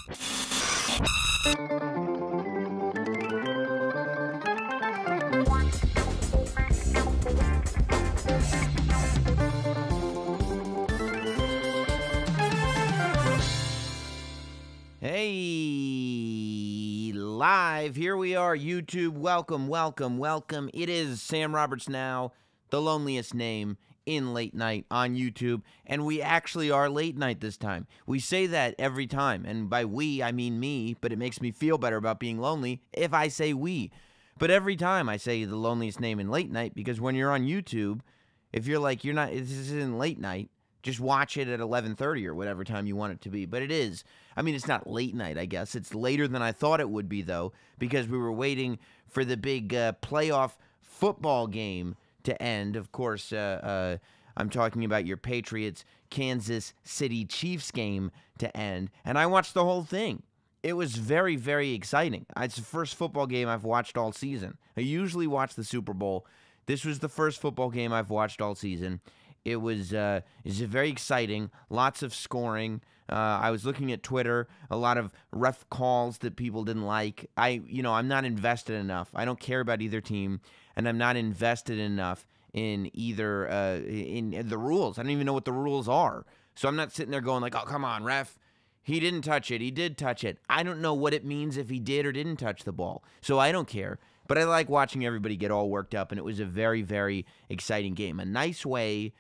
Hey, live, here we are, YouTube. Welcome, welcome, welcome. It is Sam Roberts Now, the loneliest name in late night on YouTube, and we actually are late night this time. We say that every time, and by we, I mean me, but it makes me feel better about being lonely if I say we. But every time I say the loneliest name in late night, because when you're on YouTube, if you're like, this isn't late night, just watch it at 11:30 or whatever time you want it to be. But it is. I mean, it's not late night, I guess. It's later than I thought it would be, though, because we were waiting for the big playoff football game to end. Of course, I'm talking about your Patriots Kansas City Chiefs game to end. And I watched the whole thing. It was very, very exciting. It's the first football game I've watched all season. I usually watch the Super Bowl. This was the first football game I've watched all season. It was very exciting, lots of scoring. I was looking at Twitter, a lot of ref calls that people didn't like. I'm not invested enough. I don't care about either team, and I'm not invested enough in either in the rules. I don't even know what the rules are. So I'm not sitting there going like, oh, come on, ref. He didn't touch it. He did touch it. I don't know what it means if he did or didn't touch the ball. So I don't care. But I like watching everybody get all worked up, and it was a very, very exciting game. A nice way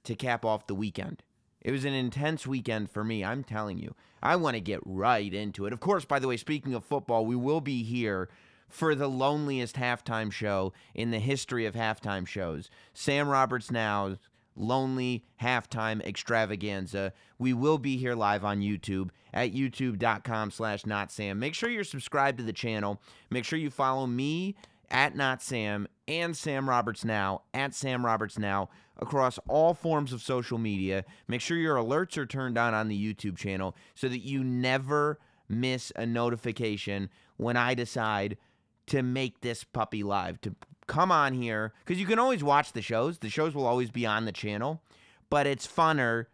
to cap off the weekend. It was an intense weekend for me, I'm telling you. I want to get right into it. Of course, by the way, speaking of football, we will be here for the loneliest halftime show in the history of halftime shows. Sam Roberts Now's Lonely Halftime Extravaganza. We will be here live on YouTube at youtube.com/notsam. Make sure you're subscribed to the channel. Make sure you follow me at NotSam and Sam Roberts Now at Sam Roberts Now across all forms of social media. Make sure your alerts are turned on the YouTube channel so that you never miss a notification when I decide to make this puppy live, to come on here, because you can always watch the shows. The shows will always be on the channel, but it's funner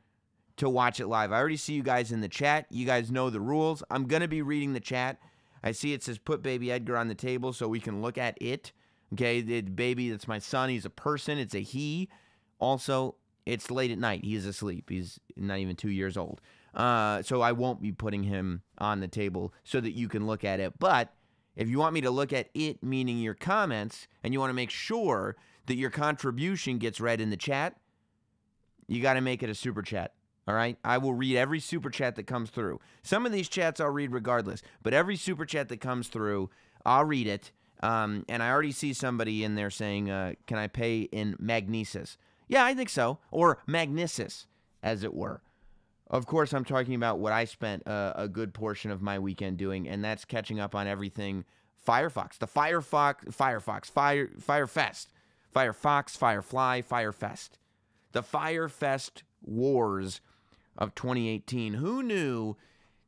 to watch it live. I already see you guys in the chat. You guys know the rules. I'm going to be reading the chat. I see it says put baby Edgar on the table so we can look at it. Okay, baby, that's my son. He's a person. It's a he. Also, it's late at night. He is asleep. He's not even 2 years old. So I won't be putting him on the table so that you can look at it. But if you want me to look at it, meaning your comments, and you want to make sure that your contribution gets read in the chat, you got to make it a super chat. All right? I will read every super chat that comes through. Some of these chats I'll read regardless, but every super chat that comes through, I'll read it. And I already see somebody in there saying, can I pay in magnesis? Yeah, I think so. Or magnesis, as it were. Of course, I'm talking about what I spent a good portion of my weekend doing, and that's catching up on everything Firefox. The Firefest. Firefox, Firefly, Firefest. The Firefest Wars of 2018. Who knew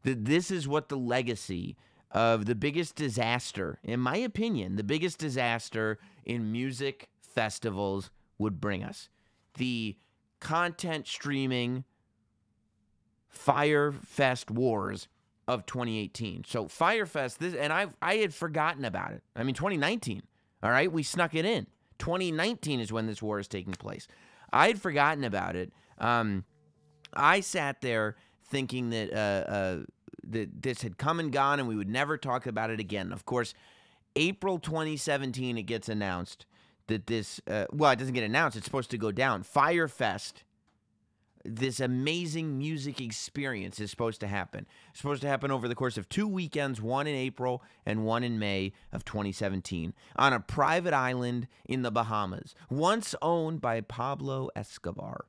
that this is what the legacy of the biggest disaster, in my opinion, the biggest disaster in music festivals would bring us? The content streaming Firefest Wars of 2018. So Firefest, I had forgotten about it. I mean, 2019, all right? We snuck it in. 2019 is when this war is taking place. I had forgotten about it. I sat there thinking that that this had come and gone and we would never talk about it again. Of course, April 2017, it gets announced that this, well, it doesn't get announced. It's supposed to go down. Firefest, this amazing music experience is supposed to happen. It's supposed to happen over the course of 2 weekends, one in April and one in May of 2017, on a private island in the Bahamas, once owned by Pablo Escobar.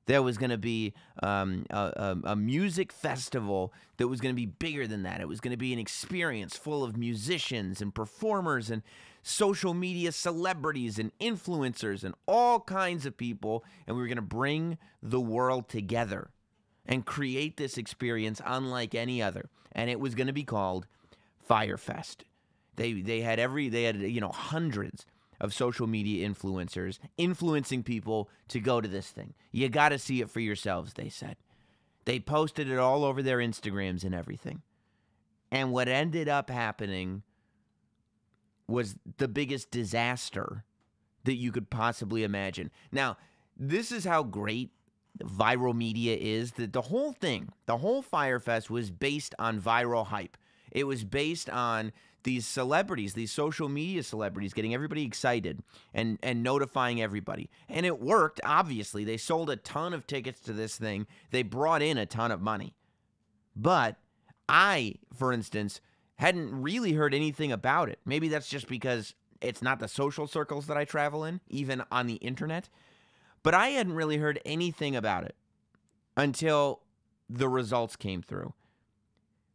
There was going to be a music festival that was going to be bigger than that. It was going to be an experience full of musicians and performers and social media celebrities and influencers and all kinds of people. And we were going to bring the world together and create this experience unlike any other. And it was going to be called Firefest. They had hundreds of social media influencers influencing people to go to this thing. You got to see it for yourselves, they said. They posted it all over their Instagrams and everything. And what ended up happening was the biggest disaster that you could possibly imagine. Now, this is how great viral media is, that the whole thing, the whole Fyre Fest was based on viral hype. It was based on these celebrities, these social media celebrities, getting everybody excited and notifying everybody. And it worked, obviously. They sold a ton of tickets to this thing. They brought in a ton of money. But I, for instance, hadn't really heard anything about it. Maybe that's just because it's not the social circles that I travel in, even on the internet. But I hadn't really heard anything about it until the results came through.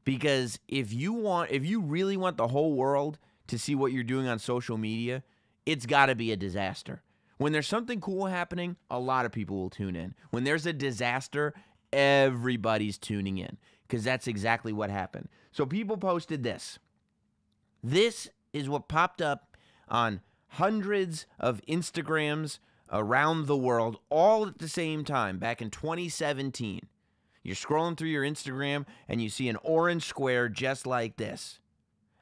Because if you really want the whole world to see what you're doing on social media, it's got to be a disaster. When there's something cool happening, a lot of people will tune in. When there's a disaster, everybody's tuning in, because that's exactly what happened. So people posted this. This is what popped up on hundreds of Instagrams around the world, all at the same time, back in 2017. You're scrolling through your Instagram, and you see an orange square just like this.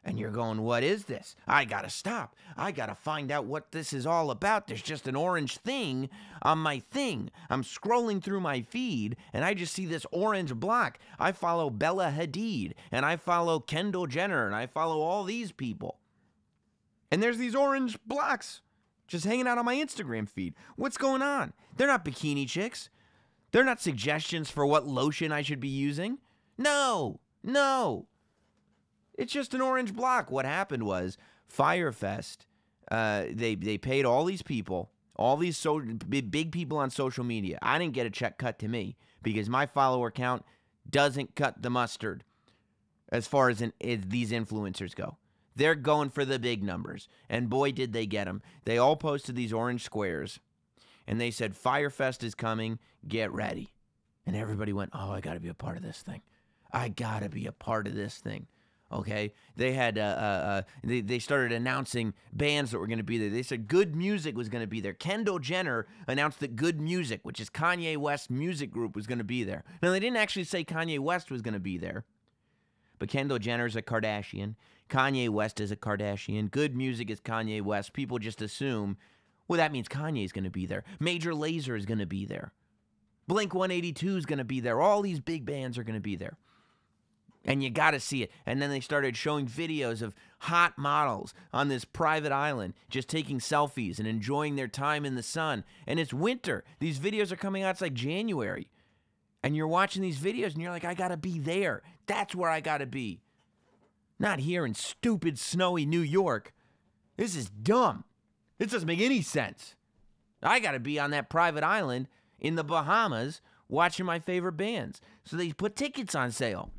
And you're going, what is this? I gotta stop. I gotta find out what this is all about. There's just an orange thing on my thing. I'm scrolling through my feed, and I just see this orange block. I follow Bella Hadid, and I follow Kendall Jenner, and I follow all these people. And there's these orange blocks just hanging out on my Instagram feed. What's going on? They're not bikini chicks. They're not suggestions for what lotion I should be using. No. It's just an orange block. What happened was Fyre Fest, they paid all these people, all these big people on social media. I didn't get a check cut to me because my follower count doesn't cut the mustard as far as these influencers go. They're going for the big numbers, and boy, did they get them. They all posted these orange squares, and they said, Fyre Fest is coming, get ready. And everybody went, oh, I got to be a part of this thing. I got to be a part of this thing. Okay? They had, they started announcing bands that were going to be there. They said Good Music was going to be there. Kendall Jenner announced that Good Music, which is Kanye West's music group, was going to be there. Now, they didn't actually say Kanye West was going to be there, but Kendall Jenner is a Kardashian. Kanye West is a Kardashian. Good Music is Kanye West. People just assume, well, that means Kanye's going to be there. Major Lazer is going to be there. Blink-182 is going to be there. All these big bands are going to be there. And you got to see it. And then they started showing videos of hot models on this private island just taking selfies and enjoying their time in the sun. And it's winter. These videos are coming out. It's like January. And you're watching these videos and you're like, I got to be there. That's where I got to be. Not here in stupid, snowy New York. This is dumb. This doesn't make any sense. I got to be on that private island in the Bahamas watching my favorite bands. So they put tickets on sale.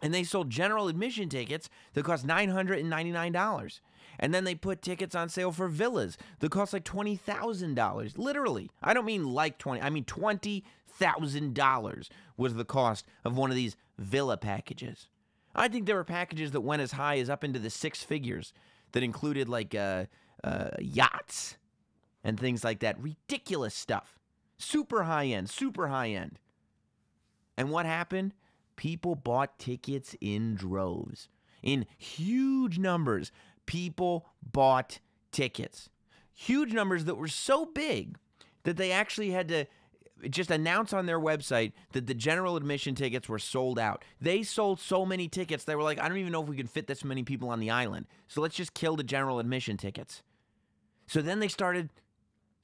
And they sold general admission tickets that cost $999. And then they put tickets on sale for villas that cost like $20,000. Literally. I don't mean like 20. I mean $20,000 was the cost of one of these villa packages. I think there were packages that went as high as up into the six figures that included like yachts and things like that. Ridiculous stuff. Super high end, super high end. And what happened? People bought tickets in droves. In huge numbers, people bought tickets. Huge numbers that were so big that they actually had to just announce on their website that the general admission tickets were sold out. They sold so many tickets, they were like, I don't even know if we can fit this many people on the island. So let's just kill the general admission tickets. So then they started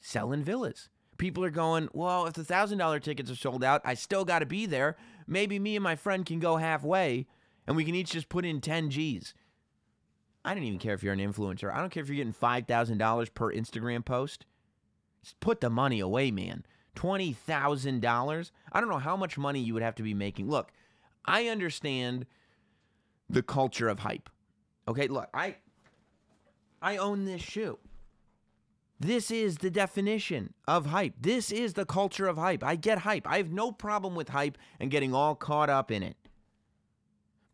selling villas. People are going, well, if the $1,000 tickets are sold out, I still got to be there. Maybe me and my friend can go halfway, and we can each just put in 10 G's. I don't even care if you're an influencer. I don't care if you're getting $5,000 per Instagram post. Just put the money away, man. $20,000? I don't know how much money you would have to be making. Look, I understand the culture of hype. Okay, look, I own this shoe. This is the definition of hype. This is the culture of hype. I get hype. I have no problem with hype and getting all caught up in it.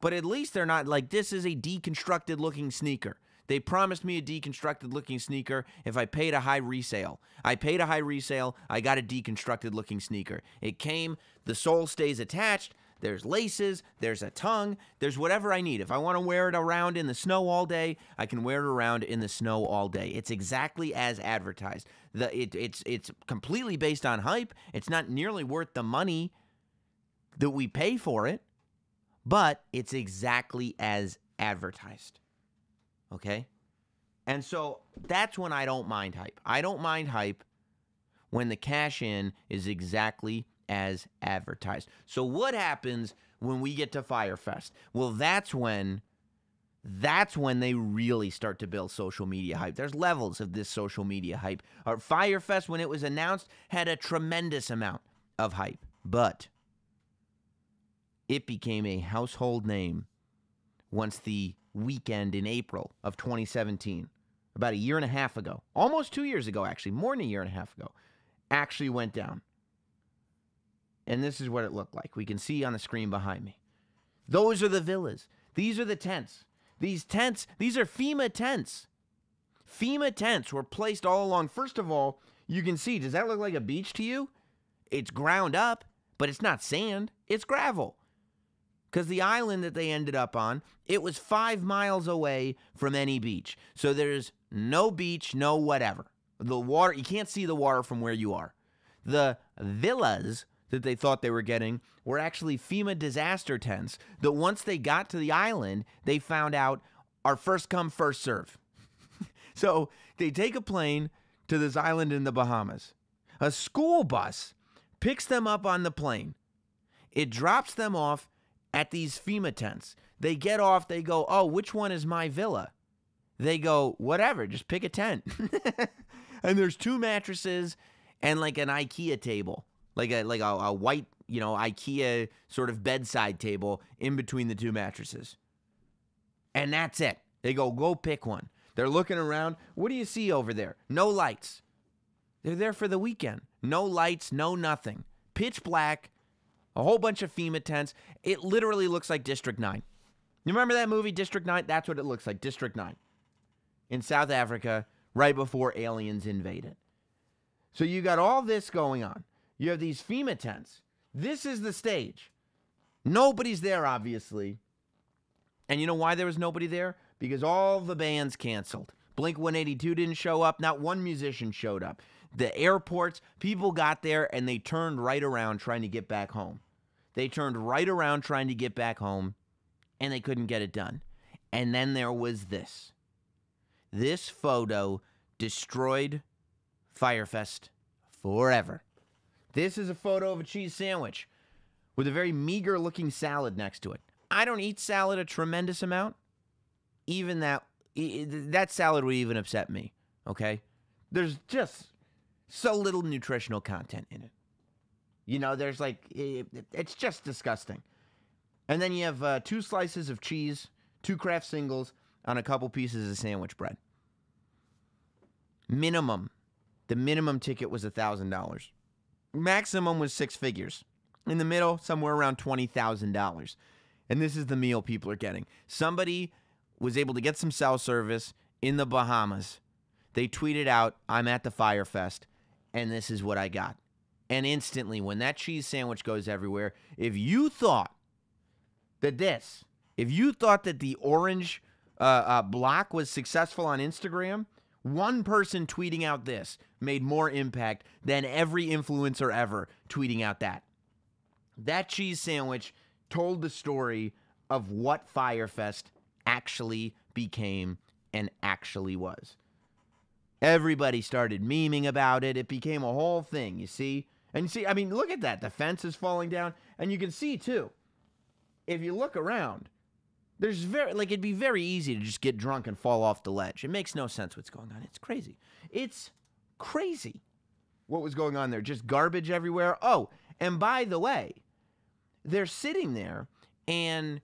But at least they're not like, this is a deconstructed looking sneaker. They promised me a deconstructed looking sneaker if I paid a high resale. I paid a high resale. I got a deconstructed looking sneaker. It came. The sole stays attached. there's laces, there's a tongue, there's whatever I need. If I want to wear it around in the snow all day, I can wear it around in the snow all day. It's exactly as advertised. It's completely based on hype. It's not nearly worth the money that we pay for it, but it's exactly as advertised. Okay? And so that's when I don't mind hype. I don't mind hype when the cash in is exactly as advertised. So what happens when we get to Fyre Fest? Well, that's when they really start to build social media hype. There's levels of this social media hype. Fyre Fest, when it was announced, had a tremendous amount of hype, but it became a household name once the weekend in April of 2017, about a year and a half ago, almost 2 years ago, actually, more than a year and a half ago, actually went down. And this is what it looked like. We can see on the screen behind me. Those are the villas. These are the tents. These tents, these are FEMA tents. FEMA tents were placed all along. First of all, you can see, does that look like a beach to you? It's ground up, but it's not sand. It's gravel. Because the island that they ended up on, it was 5 miles away from any beach. So there's no beach, no whatever. The water, you can't see the water from where you are. The villas that they thought they were getting were actually FEMA disaster tents that once they got to the island, they found out are first come, first serve. So they take a plane to this island in the Bahamas. A school bus picks them up on the plane. It drops them off at these FEMA tents. They get off, they go, oh, which one is my villa? They go, whatever, just pick a tent. And there's 2 mattresses and like an IKEA table, like a white, IKEA sort of bedside table in between the 2 mattresses. And that's it. They go pick one. They're looking around. What do you see over there? No lights. They're there for the weekend. No lights, no nothing. Pitch black. A whole bunch of FEMA tents. It literally looks like District 9. You remember that movie, District 9? That's what it looks like, District 9. In South Africa, right before aliens invaded. So you got all this going on. You have these FEMA tents. This is the stage. Nobody's there, obviously. And you know why there was nobody there? Because all the bands canceled. Blink-182 didn't show up. Not one musician showed up. The airports, people got there and they turned right around trying to get back home. They turned right around trying to get back home and they couldn't get it done. And then there was this. This photo destroyed Fyre Fest forever. This is a photo of a cheese sandwich with a very meager looking salad next to it. I don't eat salad a tremendous amount. Even that salad would even upset me, okay? There's just so little nutritional content in it. There's like, it's just disgusting. And then you have 2 slices of cheese, 2 Kraft singles on a couple pieces of sandwich bread. The minimum ticket was $1,000. Maximum was 6 figures. In the middle, somewhere around $20,000. And this is the meal people are getting. Somebody was able to get some cell service in the Bahamas. They tweeted out, I'm at the Fyre Fest, and this is what I got. And instantly, when that cheese sandwich goes everywhere, if you thought that the orange block was successful on Instagram, one person tweeting out this made more impact than every influencer ever tweeting out that. That cheese sandwich told the story of what Fyre Fest actually became and actually was. Everybody started memeing about it. It became a whole thing, you see? And you see, I mean, look at that. The fence is falling down. And you can see, too, if you look around, it'd be very easy to just get drunk and fall off the ledge. It makes no sense what's going on. It's crazy. It's crazy what was going on there. Just garbage everywhere. Oh, and by the way, they're sitting there and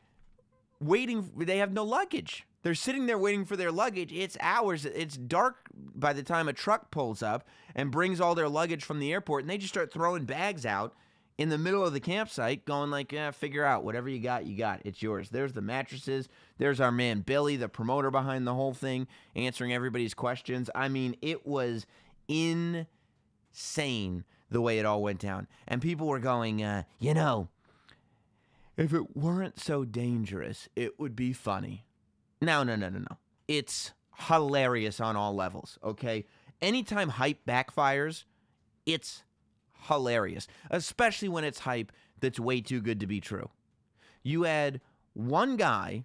waiting. They have no luggage. They're sitting there waiting for their luggage. It's hours. It's dark by the time a truck pulls up and brings all their luggage from the airport, and they just start throwing bags out in the middle of the campsite, going like, figure out whatever you got, it's yours. There's the mattresses. There's our man Billy, the promoter behind the whole thing, answering everybody's questions. I mean, it was insane the way it all went down. And people were going, If it weren't so dangerous, it would be funny. No, no, no, no, no. It's hilarious on all levels, okay? Anytime hype backfires, it's hilarious, especially when it's hype that's way too good to be true. You had one guy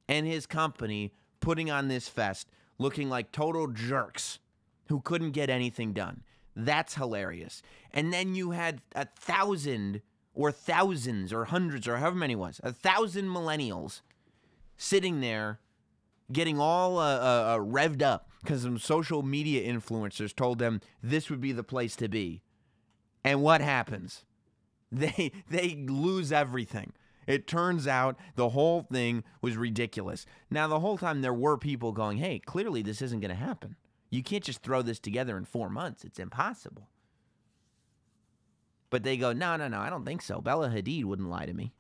and his company putting on this fest looking like total jerks who couldn't get anything done. That's hilarious. And then you had 1,000 or thousands or hundreds or however many it was, 1,000 millennials sitting there getting all revved up because some social media influencers told them this would be the place to be. And what happens? They lose everything. It turns out the whole thing was ridiculous. Now, the whole time there were people going, hey, clearly this isn't going to happen. You can't just throw this together in 4 months. It's impossible. But they go, no, no, no, I don't think so. Bella Hadid wouldn't lie to me.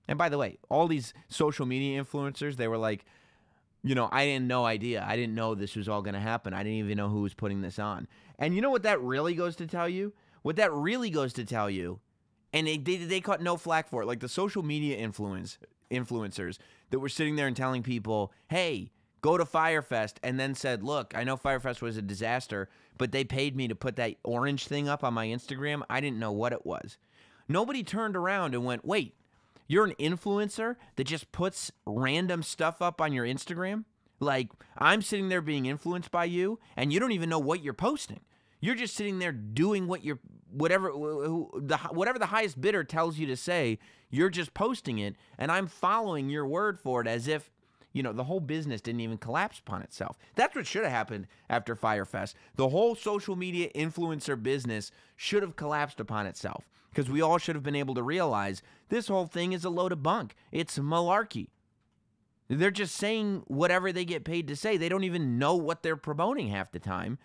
And by the way, all these social media influencers, they were like, you know, I had no idea. I didn't know this was all going to happen. I didn't even know who was putting this on. And you know what that really goes to tell you? What that really goes to tell you, and they caught no flack for it, like the social media influencers that were sitting there and telling people, hey, go to Fyre Fest, and then said, look, I know Fyre Fest was a disaster, but they paid me to put that orange thing up on my Instagram. I didn't know what it was. Nobody turned around and went, wait, you're an influencer that just puts random stuff up on your Instagram? Like, I'm sitting there being influenced by you, and you don't even know what you're posting. You're just sitting there doing what you're, whatever the highest bidder tells you to say, you're just posting it, and I'm following your word for it as if, you know, the whole business didn't even collapse upon itself. That's what should have happened after Fyre Fest. The whole social media influencer business should have collapsed upon itself because we all should have been able to realize this whole thing is a load of bunk. It's malarkey. They're just saying whatever they get paid to say. They don't even know what they're promoting half the time,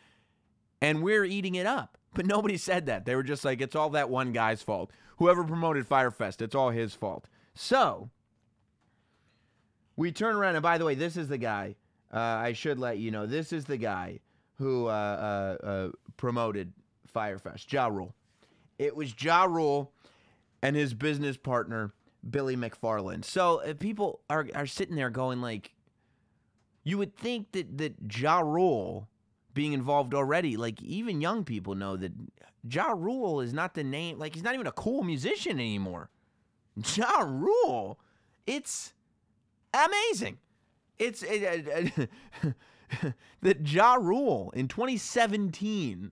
and we're eating it up. But nobody said that. They were just like, it's all that one guy's fault. Whoever promoted Fyre Fest, it's all his fault. So we turn around, and by the way, this is the guy. I should let you know, this is the guy who promoted Fyre Fest, Ja Rule. It was Ja Rule and his business partner, Billy McFarland. So people are sitting there going like, you would think that Ja Rule being involved already, like even young people know that Ja Rule is not the name, like he's not even a cool musician anymore. Ja Rule, it's amazing. It's that Ja Rule in 2017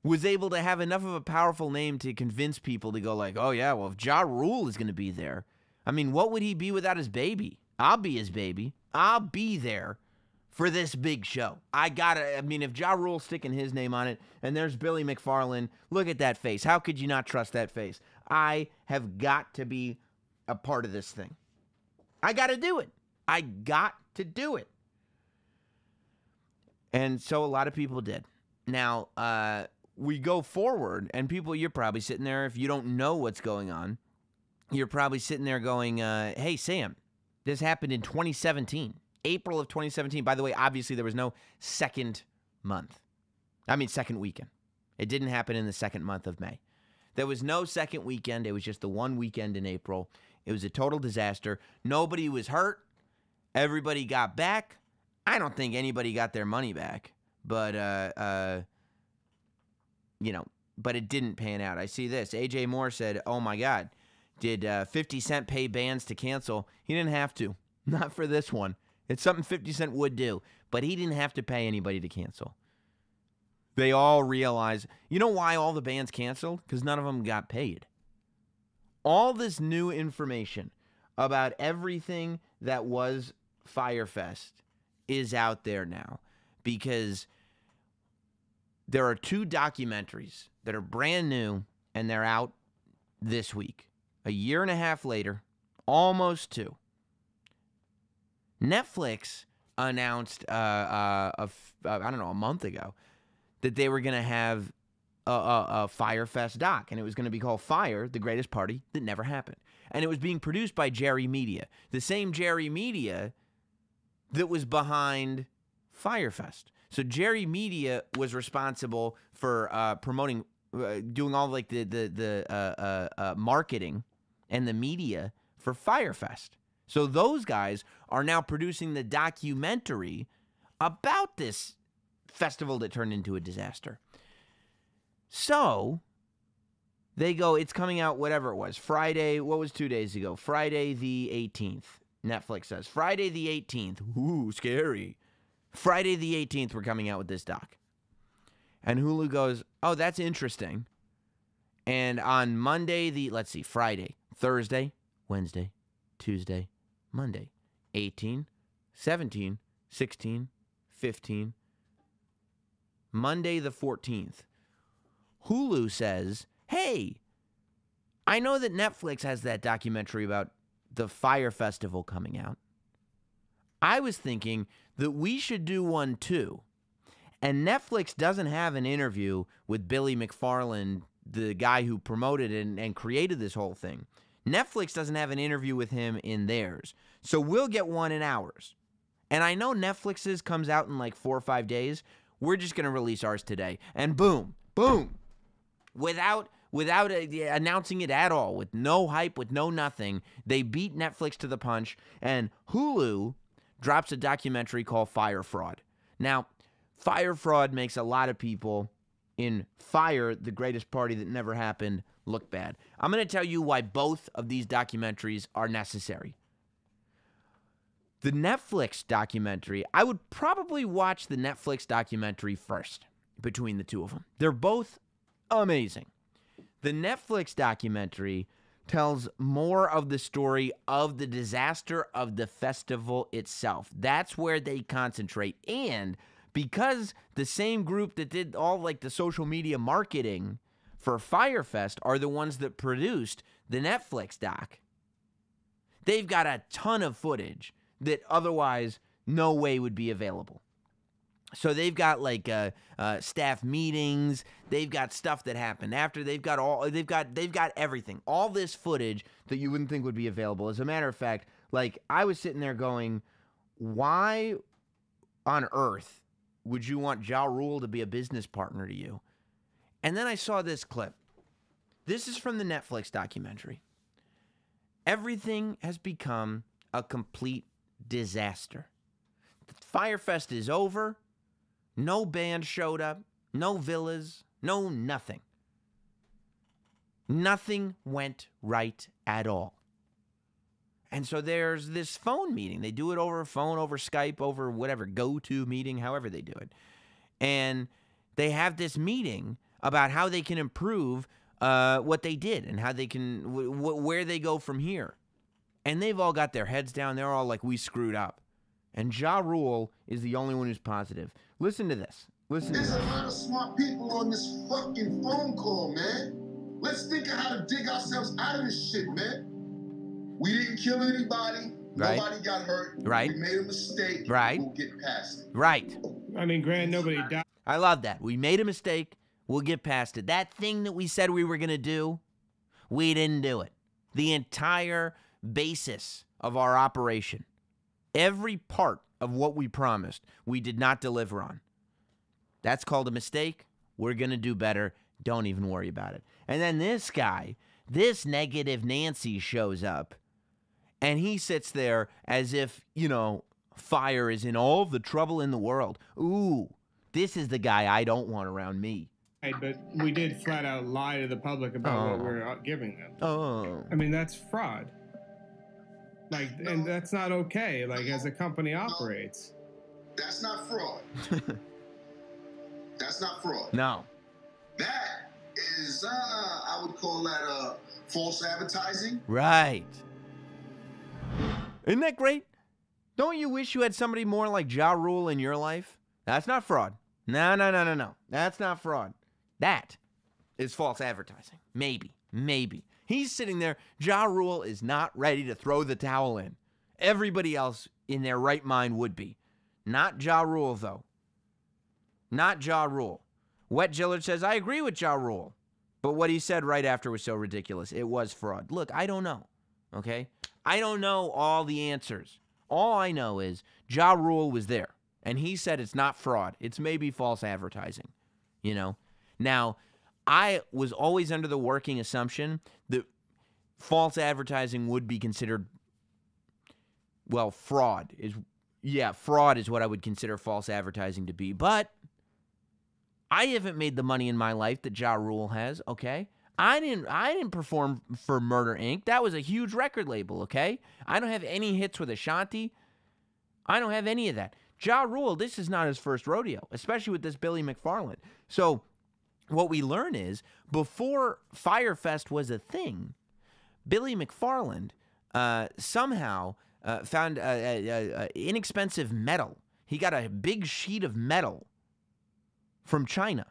was able to have enough of a powerful name to convince people to go like, oh yeah, well if Ja Rule is going to be there, I mean, what would he be without his baby? I'll be his baby. I'll be there for this big show. I mean, if Ja Rule's sticking his name on it, and there's Billy McFarland, look at that face. How could you not trust that face? I have got to be a part of this thing. I got to do it. I got to do it. And so a lot of people did. Now, we go forward, and people, you're probably sitting there, if you don't know what's going on, you're probably sitting there going, hey, Sam, this happened in 2017. April of 2017. By the way, obviously there was no second weekend. It didn't happen in the second month of May. There was no second weekend. It was just the one weekend in April. It was a total disaster. Nobody was hurt. Everybody got back. I don't think anybody got their money back, but but it didn't pan out. I see this. AJ Moore said, "Oh my God, did 50 Cent pay bands to cancel? He didn't have to. Not for this one. It's something 50 Cent would do, but he didn't have to pay anybody to cancel." They all realize, you know why all the bands canceled? Because none of them got paid. All this new information about everything that was Fyre Fest is out there now because there are 2 documentaries that are brand new and they're out this week. A year and a half later, almost 2. Netflix announced, a month ago, that they were going to have a Fyre Fest doc, and it was going to be called Fyre, the Greatest Party That Never Happened. And it was being produced by Jerry Media, the same Jerry Media that was behind Fyre Fest. So Jerry Media was responsible for promoting, doing all like the marketing and the media for Fyre Fest. So those guys are now producing the documentary about this festival that turned into a disaster. So they go, it's coming out, whatever it was, Friday, what was 2 days ago? Friday the 18th, Netflix says. Friday the 18th. Ooh, scary. Friday the 18th, we're coming out with this doc. And Hulu goes, oh, that's interesting. And on Monday, Friday, Thursday, Wednesday, Tuesday, Monday, 18, 17, 16, 15, Monday the 14th, Hulu says, hey, I know that Netflix has that documentary about the Fyre Festival coming out. I was thinking that we should do one too. And Netflix doesn't have an interview with Billy McFarland, the guy who promoted it and created this whole thing. Netflix doesn't have an interview with him in theirs. So we'll get one in ours. And I know Netflix's comes out in like 4 or 5 days. We're just going to release ours today. And boom, boom. Without announcing it at all, with no hype, with no nothing, they beat Netflix to the punch. And Hulu drops a documentary called Fyre Fraud. Now, Fyre Fraud makes a lot of people in Fyre, the greatest party that never happened, look bad. I'm going to tell you why both of these documentaries are necessary. The Netflix documentary, I would probably watch the Netflix documentary first between the two of them. They're both amazing. The Netflix documentary tells more of the story of the disaster of the festival itself. That's where they concentrate. And because the same group that did all like the social media marketing for Fyre Fest are the ones that produced the Netflix doc, they've got a ton of footage that otherwise no way would be available. So they've got like staff meetings, they've got stuff that happened after, they've got everything, all this footage that you wouldn't think would be available. As a matter of fact, like I was sitting there going, why on earth would you want Ja Rule to be a business partner to you? And then I saw this clip. This is from the Netflix documentary. Everything has become a complete disaster. The Fyre Fest is over. No band showed up. No villas. No nothing. Nothing went right at all. And so there's this phone meeting. They do it over a phone, over Skype, over whatever, GoTo meeting, however they do it. And they have this meeting about how they can improve what they did and how they can, where they go from here. And they've all got their heads down. They're all like, we screwed up. And Ja Rule is the only one who's positive. Listen to this. There's a lot of smart people on this fucking phone call, man. Let's think of how to dig ourselves out of this shit, man. We didn't kill anybody. Right. Nobody got hurt. Right. We made a mistake. Right. We'll get past it. Right. I mean, granted, nobody died. I love that. We made a mistake. We'll get past it. That thing that we said we were going to do, we didn't do it. The entire basis of our operation, every part of what we promised, we did not deliver on. That's called a mistake. We're going to do better. Don't even worry about it. And then this guy, this negative Nancy shows up, and he sits there as if, you know, Fyre is in all the trouble in the world. Ooh, this is the guy I don't want around me. But we did flat out lie to the public about what we're giving them. Oh. I mean, that's fraud. Like, and that's not okay, like, as a company operates. That's not fraud. That's not fraud. No. That is, I would call that false advertising. Right. Isn't that great? Don't you wish you had somebody more like Ja Rule in your life? That's not fraud. No. That's not fraud. That is false advertising. Maybe. He's sitting there. Ja Rule is not ready to throw the towel in. Everybody else in their right mind would be. Not Ja Rule, though. Not Ja Rule. Wet Gillard says, I agree with Ja Rule. But what he said right after was so ridiculous. It was fraud. Look, I don't know. Okay? I don't know all the answers. All I know is Ja Rule was there. And he said it's not fraud. It's maybe false advertising. You know? Now, I was always under the working assumption that false advertising would be considered, well, fraud is what I would consider false advertising to be. But I haven't made the money in my life that Ja Rule has, okay? I didn't perform for Murder Inc. That was a huge record label, okay? I don't have any hits with Ashanti. I don't have any of that. Ja Rule, this is not his first rodeo, especially with this Billy McFarland. So what we learn is, before Fyre Fest was a thing, Billy McFarland somehow found inexpensive metal. He got a big sheet of metal from China,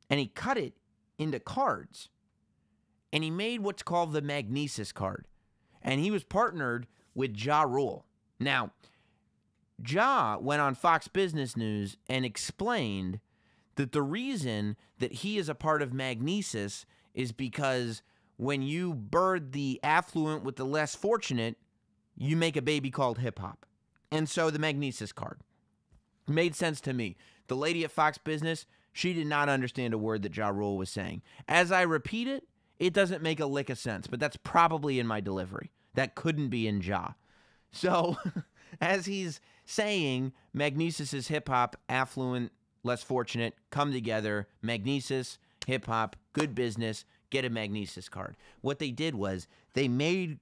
and he cut it into cards, and he made what's called the Magnesis card, and he was partnered with Ja Rule. Now, Ja went on Fox Business News and explained that the reason that he is a part of Magnesis is because when you bird the affluent with the less fortunate, you make a baby called hip-hop. And so the Magnesis card made sense to me. The lady at Fox Business, she did not understand a word that Ja Rule was saying. As I repeat it, it doesn't make a lick of sense, but that's probably in my delivery. That couldn't be in Ja. So, as he's saying, Magnesis is hip-hop, affluent, less fortunate, come together, Magnesis, hip-hop, good business, get a Magnesis card. What they did was they made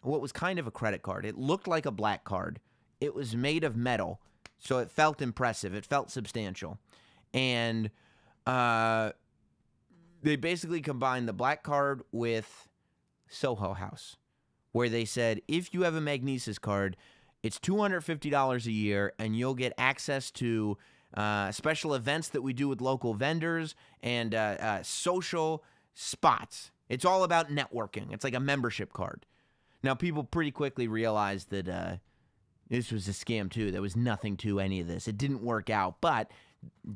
what was kind of a credit card. It looked like a black card. It was made of metal, so it felt impressive. It felt substantial. And they basically combined the black card with Soho House, where they said, if you have a Magnesis card, it's $250 a year, and you'll get access to special events that we do with local vendors and social spots. It's all about networking. It's like a membership card. Now, people pretty quickly realized that this was a scam, too. There was nothing to any of this. It didn't work out. But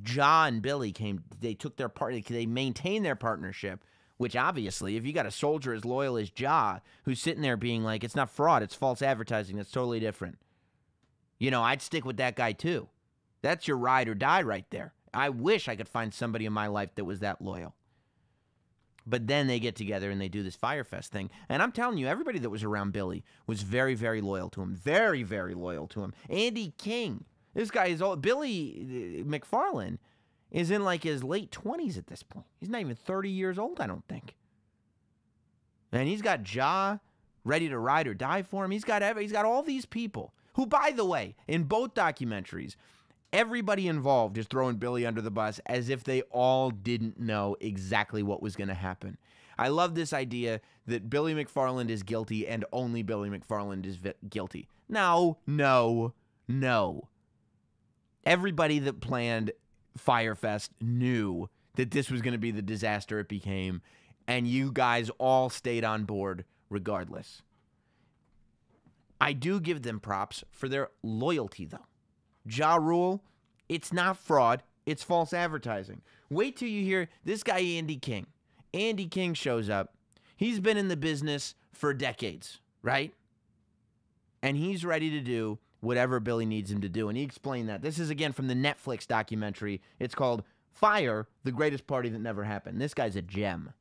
Ja and Billy they took their part, they maintained their partnership, which obviously, if you got a soldier as loyal as Ja, who's sitting there being like, it's not fraud, it's false advertising, that's totally different. You know, I'd stick with that guy, too. That's your ride or die right there. I wish I could find somebody in my life that was that loyal. But then they get together and they do this Fyre Fest thing. And I'm telling you, everybody that was around Billy was very, very loyal to him. Very, very loyal to him. Andy King. This guy is old. Billy McFarland is in like his late 20s at this point. He's not even 30 years old, I don't think. And he's got Ja ready to ride or die for him. He's got all these people who, by the way, in both documentaries, everybody involved is throwing Billy under the bus as if they all didn't know exactly what was going to happen. I love this idea that Billy McFarland is guilty and only Billy McFarland is guilty. No. Everybody that planned Fyre Fest knew that this was going to be the disaster it became, and you guys all stayed on board regardless. I do give them props for their loyalty, though. Ja Rule, it's not fraud, it's false advertising. Wait till you hear this guy, Andy King. Andy King shows up. He's been in the business for decades, right? And he's ready to do whatever Billy needs him to do. And he explained that. This is, again, from the Netflix documentary. It's called Fyre, the Greatest Party That Never Happened. This guy's a gem.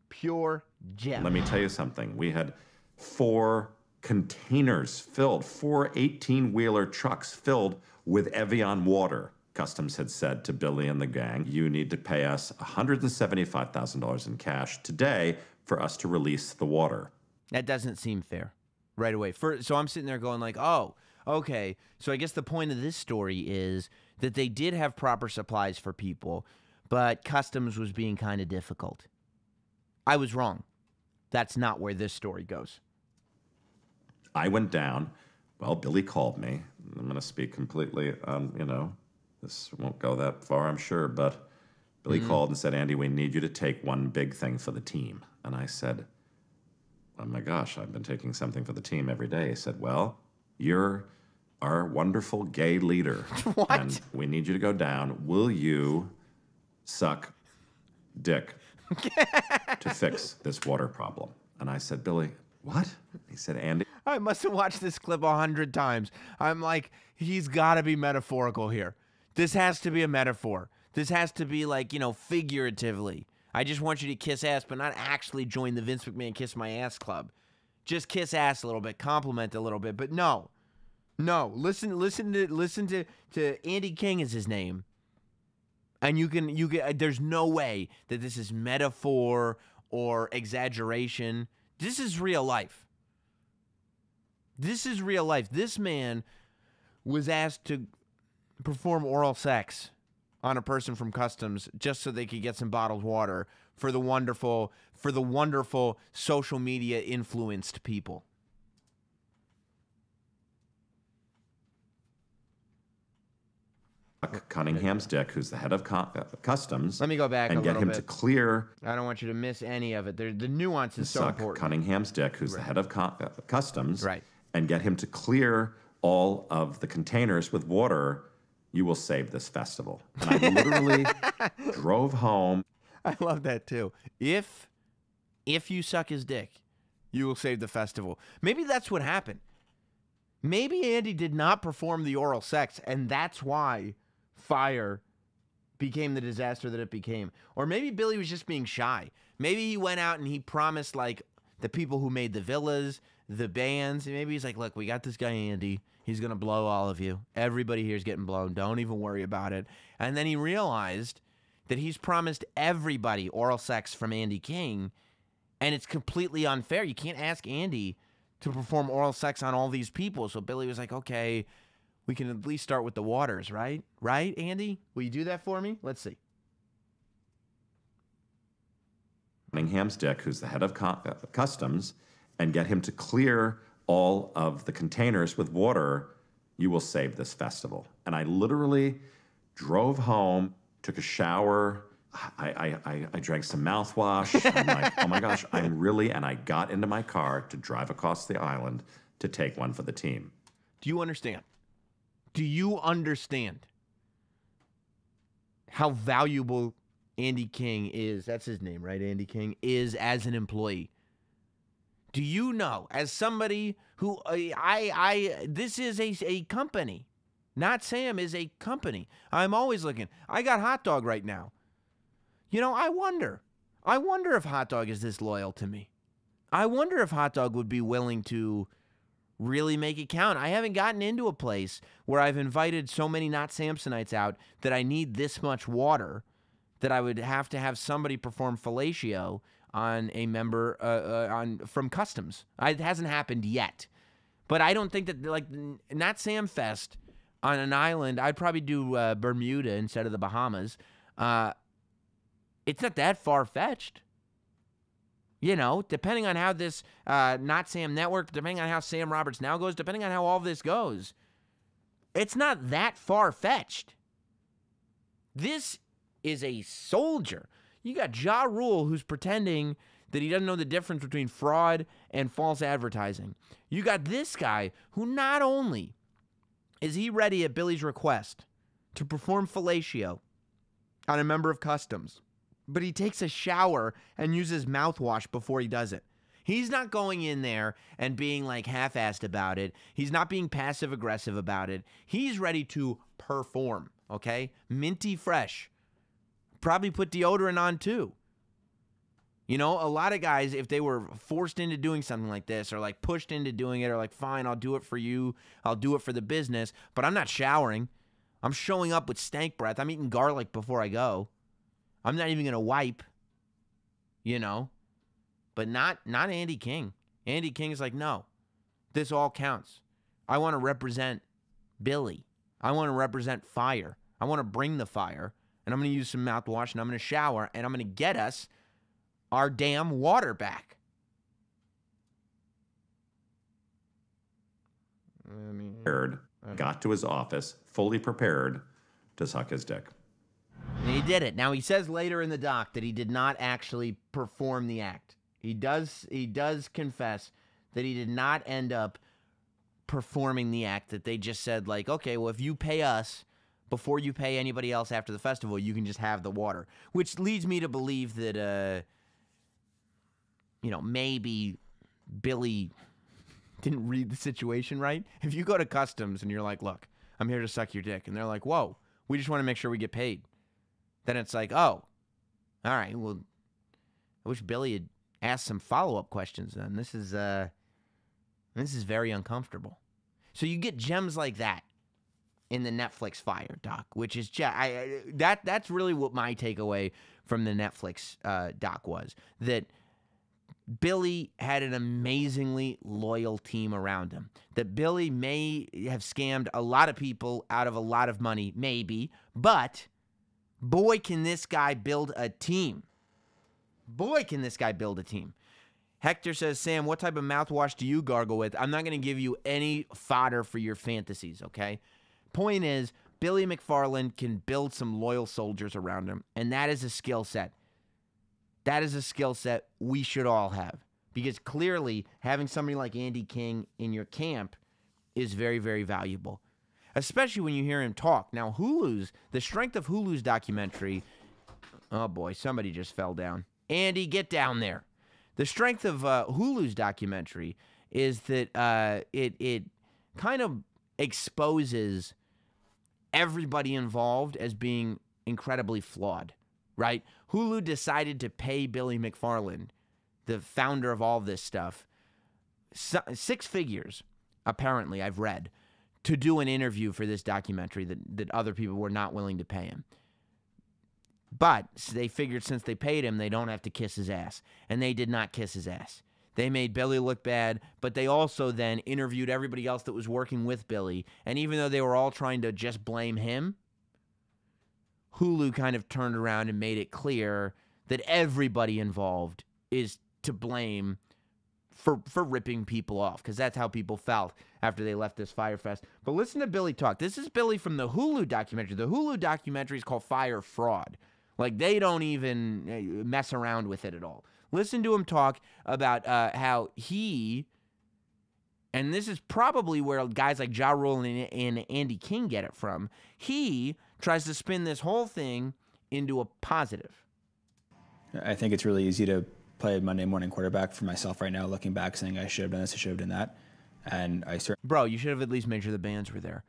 Pure gem. Let me tell you something. We had 4 containers filled, 4 18-wheeler trucks filled with Evian water. Customs had said to Billy and the gang, you need to pay us $175,000 in cash today for us to release the water. That doesn't seem fair right away. So I'm sitting there going like, oh, okay. So I guess the point of this story is that they did have proper supplies for people, but Customs was being kind of difficult. I was wrong. That's not where this story goes. I went down. Well, Billy called me. I'm going to speak completely, this won't go that far, I'm sure, but Billy called and said, Andy, we need you to take one big thing for the team. And I said, oh my gosh, I've been taking something for the team every day. He said, well, you're our wonderful gay leader. What? And we need you to go down. Will you suck dick to fix this water problem? And I said, Billy, what? He said, Andy. I must have watched this clip 100 times. I'm like, he's got to be metaphorical here. This has to be a metaphor. This has to be like, figuratively. I just want you to kiss ass, but not actually join the Vince McMahon Kiss My Ass Club. Just kiss ass a little bit, compliment a little bit, but no. Listen to Andy King is his name. And you can there's no way that this is metaphor or exaggeration. This is real life. This is real life. This man was asked to perform oral sex on a person from customs just so they could get some bottled water for the wonderful social media influenced people. Cunningham's dick, who's the head of customs. Let me go back and a get little him bit. to clear. I don't want you to miss any of it. The nuance is so Suck important. Cunningham's dick, who's the head of customs. Right. And get him to clear all of the containers with water. You will save this festival. And I literally drove home. I love that too. If you suck his dick, you will save the festival. Maybe that's what happened. Maybe Andy did not perform the oral sex, and that's why Fire became the disaster that it became. Or maybe Billy was just being shy. Maybe he went out and he promised, like, the people who made the villas, the bands. Maybe he's like, look, we got this guy Andy. He's going to blow all of you. Everybody here is getting blown. Don't even worry about it. And then he realized that he's promised everybody oral sex from Andy King, and it's completely unfair. You can't ask Andy to perform oral sex on all these people. So Billy was like, okay, we can at least start with the waters, right? Right, Andy? Will you do that for me? Let's see. Cunningham's dick, who's the head of customs, and get him to clear all of the containers with water. You will save this festival. And I literally drove home, took a shower. I drank some mouthwash. I'm like, oh my gosh, and I got into my car to drive across the island to take one for the team. Do you understand? Do you understand how valuable Andy King is? That's his name, right? Andy King is as an employee. Do you know, as somebody who this is a company, Not Sam is a company. I'm always looking. I got Hot Dog right now. You know, I wonder if Hot Dog is this loyal to me. I wonder if Hot Dog would be willing to really make it count. I haven't gotten into a place where I've invited so many Not Samsonites out that I need this much water that I would have to have somebody perform fellatio on a member from Customs. It hasn't happened yet. But I don't think that, like, Not Sam Fest on an island, I'd probably do Bermuda instead of the Bahamas. It's not that far-fetched. You know, depending on how this Not Sam Network, depending on how Sam Roberts Now goes, depending on how all this goes, it's not that far-fetched. This is a soldier. You got Ja Rule, who's pretending that he doesn't know the difference between fraud and false advertising. You got this guy who not only is he ready at Billy's request to perform fellatio on a member of Customs, but he takes a shower and uses mouthwash before he does it. He's not going in there and being like half-assed about it. He's not being passive-aggressive about it. He's ready to perform, okay? Minty fresh. Probably put deodorant on too. You know, a lot of guys, if they were forced into doing something like this or like pushed into doing it or like, fine, I'll do it for you. I'll do it for the business, but I'm not showering. I'm showing up with stank breath. I'm eating garlic before I go. I'm not even going to wipe, you know, but not Andy King. Andy King is like, no, this all counts. I want to represent Billy. I want to represent fire. I want to bring the fire, and I'm going to use some mouthwash, and I'm going to shower, and I'm going to get us our damn water back. Got to his office fully prepared to suck his dick. And he did it. Now, he says later in the doc that he did not actually perform the act. He does confess that he did not end up performing the act, that they just said, like, okay, well, if you pay us before you pay anybody else after the festival, you can just have the water. Which leads me to believe that, you know, maybe Billy didn't read the situation right. If you go to Customs and you're like, look, I'm here to suck your dick, and they're like, whoa, we just want to make sure we get paid. Then it's like, oh, all right, well, I wish Billy had asked some follow-up questions then. This is very uncomfortable. So you get gems like that in the Netflix Fire doc, which is that's really what my takeaway from the Netflix doc was, that Billy had an amazingly loyal team around him. That Billy may have scammed a lot of people out of a lot of money, maybe, but boy, can this guy build a team. Boy, can this guy build a team. Hector says, Sam, what type of mouthwash do you gargle with? I'm not going to give you any fodder for your fantasies, okay? Point is, Billy McFarland can build some loyal soldiers around him, and that is a skill set. That is a skill set we should all have, because clearly having somebody like Andy King in your camp is very, very valuable, especially when you hear him talk. Now, the strength of Hulu's documentary, oh boy, somebody just fell down. Andy, get down there. The strength of Hulu's documentary is that it kind of exposes everybody involved as being incredibly flawed, right? Hulu decided to pay Billy McFarland, the founder of all this stuff, 6 figures, apparently, I've read, to do an interview for this documentary that other people were not willing to pay him. But they figured since they paid him, they don't have to kiss his ass. And they did not kiss his ass. They made Billy look bad, but they also then interviewed everybody else that was working with Billy. And even though they were all trying to just blame him, Hulu kind of turned around and made it clear that everybody involved is to blame for ripping people off, because that's how people felt after they left this Fyre Fest. But listen to Billy talk. This is Billy from the Hulu documentary. The Hulu documentary is called Fyre Fraud. Like, they don't even mess around with it at all. Listen to him talk about how he, and this is probably where guys like Ja Rule and Andy King get it from, he tries to spin this whole thing into a positive. I think it's really easy to play Monday morning quarterback for myself right now, looking back, saying I should have done this, I should have done that. And I certainly... Bro, you should have at least made sure the bands were there.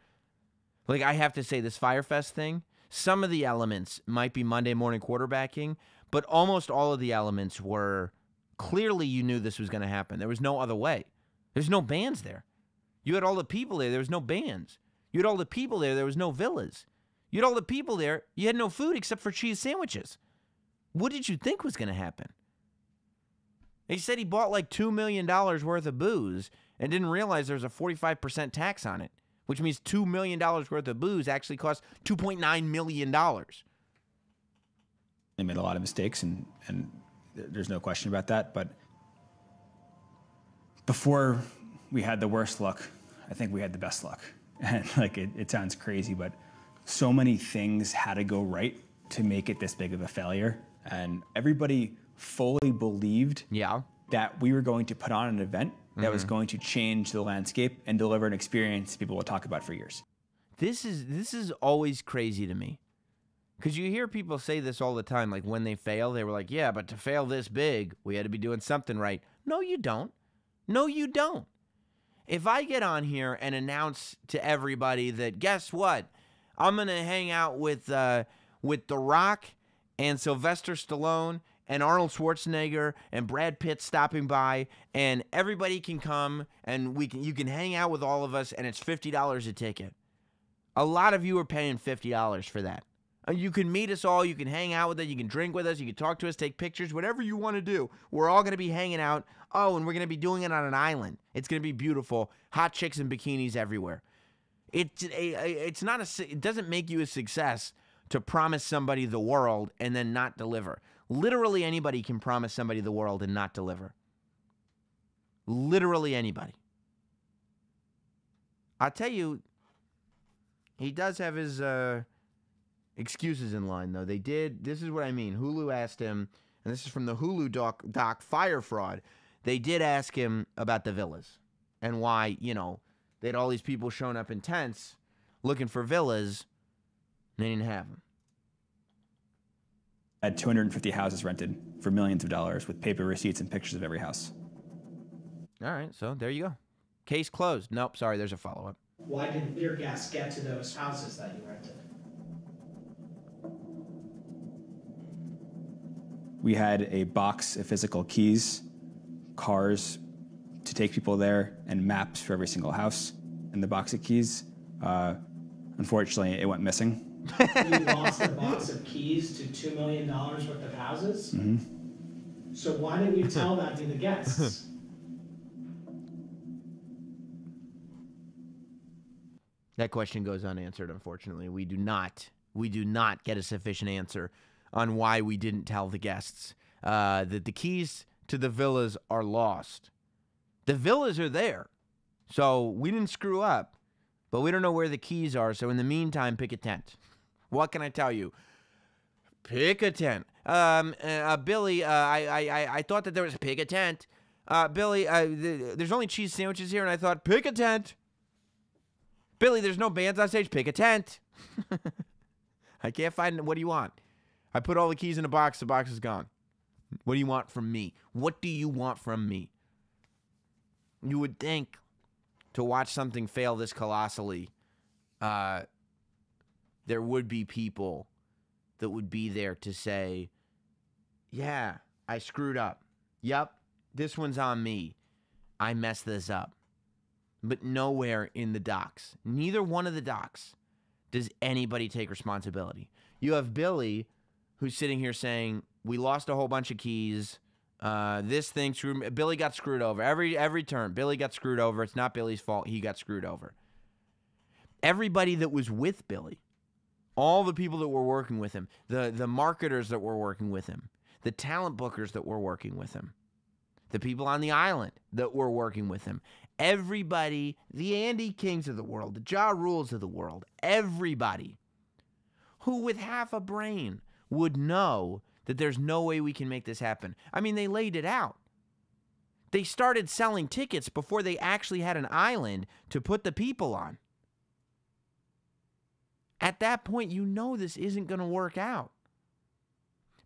Like, I have to say, this Fyre Fest thing, some of the elements might be Monday morning quarterbacking, but almost all of the elements were clearly you knew this was going to happen. There was no other way. There's no bands there. You had all the people there. There was no bands. You had all the people there. There was no villas. You had all the people there. You had no food except for cheese sandwiches. What did you think was going to happen? He said he bought like $2 million worth of booze and didn't realize there was a 45% tax on it, which means $2 million worth of booze actually cost $2.9 million. They made a lot of mistakes, and there's no question about that. But before we had the worst luck, I think we had the best luck. And like, it sounds crazy, but so many things had to go right to make it this big of a failure. And everybody fully believed that we were going to put on an event that was going to change the landscape and deliver an experience people will talk about for years. This is always crazy to me, because you hear people say this all the time. Like, when they fail, they were like, yeah, but to fail this big, we had to be doing something right. No, you don't. No, you don't. If I get on here and announce to everybody that, guess what, I'm going to hang out with The Rock and Sylvester Stallone and Arnold Schwarzenegger and Brad Pitt stopping by, and everybody can come and you can hang out with all of us, and it's $50 a ticket. A lot of you are paying $50 for that. You can meet us all, you can hang out with us, you can drink with us, you can talk to us, take pictures, whatever you want to do. We're all going to be hanging out. Oh, and we're going to be doing it on an island. It's going to be beautiful. Hot chicks in bikinis everywhere. It doesn't make you a success to promise somebody the world and then not deliver. Literally anybody can promise somebody the world and not deliver. Literally anybody. I'll tell you, he does have his excuses in line, though. This is what I mean. Hulu asked him, and this is from the Hulu doc Fyre Fraud. They did ask him about the villas and why, they had all these people showing up in tents looking for villas, and they didn't have them. I had 250 houses rented for millions of dollars with paper receipts and pictures of every house. All right, so there you go. Case closed. Nope, sorry, there's a follow-up. Why didn't beer gas get to those houses that you rented? We had a box of physical keys, cars to take people there, and maps for every single house. And the box of keys, unfortunately, it went missing. You lost a box of keys to $2 million worth of houses? Mm-hmm. So why didn't you tell that to the guests? That question goes unanswered, unfortunately. We do not get a sufficient answer on why we didn't tell the guests that the keys to the villas are lost. The villas are there, so we didn't screw up, but we don't know where the keys are, so in the meantime, pick a tent. What can I tell you? Pick a tent. Billy, I thought that there was pick a tent. Billy, there's only cheese sandwiches here, and I thought, pick a tent. Billy, there's no bands on stage. Pick a tent. I can't find. What do you want? I put all the keys in a box. The box is gone. What do you want from me? What do you want from me? You would think to watch something fail this colossally, there would be people that would be there to say, yeah, I screwed up. Yep, this one's on me. I messed this up. But nowhere in the docs, neither one of the docs, does anybody take responsibility. You have Billy, who's sitting here saying, we lost a whole bunch of keys. This thing screwed me. Billy got screwed over. Every turn, Billy got screwed over. It's not Billy's fault. He got screwed over. Everybody that was with Billy, all the people that were working with him, the marketers that were working with him, the talent bookers that were working with him, the people on the island that were working with him, everybody, the Andy Kings of the world, the Ja Rules of the world, everybody who with half a brain would know that there's no way we can make this happen. I mean, they laid it out. They started selling tickets before they actually had an island to put the people on. At that point, you know this isn't going to work out.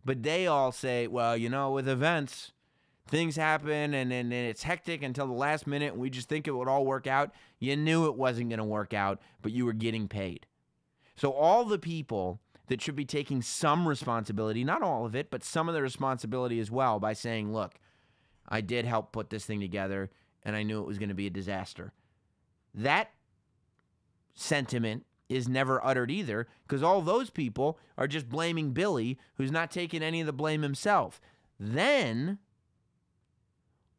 But they all say, well, you know, with events, things happen and it's hectic until the last minute and we just think it would all work out. You knew it wasn't going to work out, but you were getting paid. So all the people that should be taking some responsibility, not all of it, but some of the responsibility as well by saying, look, I did help put this thing together and I knew it was going to be a disaster. That sentiment is never uttered either because all those people are just blaming Billy, who's not taking any of the blame himself. Then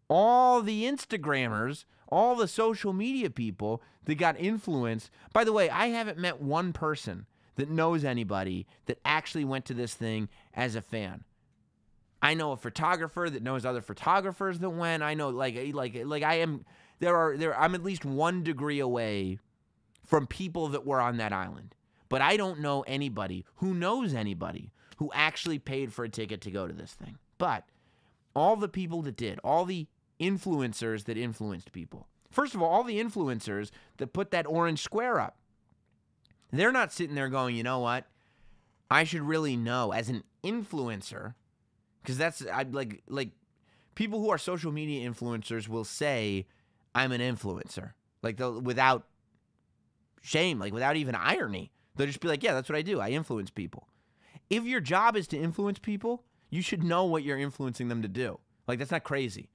all the Instagrammers, all the social media people that got influenced. By the way, I haven't met one person that knows anybody that actually went to this thing as a fan. I know a photographer that knows other photographers that went. I know I'm at least 1 degree away from people that were on that island. But I don't know anybody who knows anybody who actually paid for a ticket to go to this thing. But all the people that did, all the influencers that influenced people. First of all the influencers that put that orange square up, they're not sitting there going, you know what? I should really know as an influencer, because that's like people who are social media influencers will say, I'm an influencer, without shame, without even irony. They'll just be like, yeah, that's what I do. I influence people. If your job is to influence people, you should know what you're influencing them to do. That's not crazy.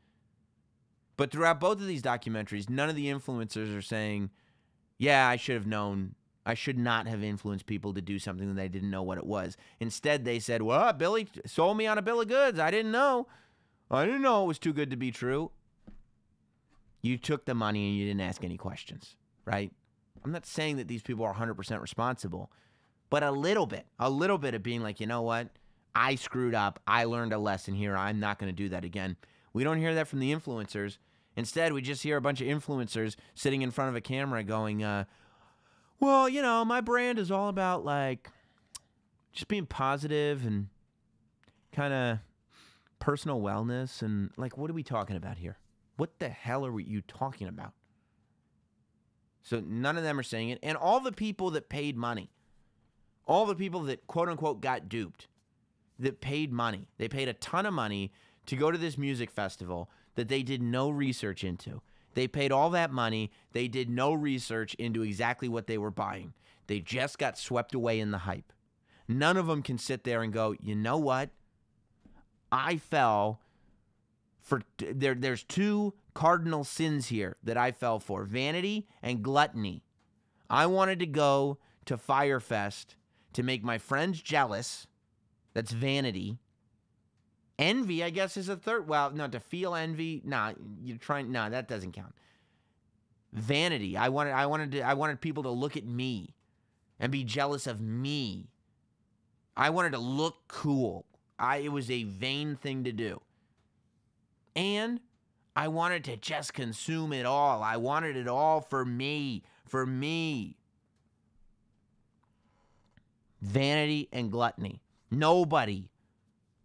But throughout both of these documentaries, none of the influencers are saying, yeah, I should have known. I should not have influenced people to do something that they didn't know what it was. Instead, they said, well, Billy sold me on a bill of goods. I didn't know. I didn't know it was too good to be true. You took the money and you didn't ask any questions, right? I'm not saying that these people are 100% responsible, but a little bit of being like, you know what? I screwed up. I learned a lesson here. I'm not going to do that again. We don't hear that from the influencers. Instead, we just hear a bunch of influencers sitting in front of a camera going, well, you know, my brand is all about just being positive and kind of personal wellness. And what are we talking about here? What the hell are you talking about? So none of them are saying it. And all the people that paid money, all the people that quote unquote got duped, that paid money, they paid a ton of money to go to this music festival that they did no research into. They paid all that money. They did no research into exactly what they were buying. They just got swept away in the hype. None of them can sit there and go, you know what? I fell for there's two cardinal sins here that I fell for: vanity and gluttony. I wanted to go to Firefest to make my friends jealous. That's vanity. Envy, I guess, is a third. Well, no, to feel envy. Nah, you're trying. Nah, that doesn't count. Vanity. I wanted people to look at me and be jealous of me. I wanted to look cool. It was a vain thing to do. And I wanted to just consume it all. I wanted it all for me. For me. Vanity and gluttony. Nobody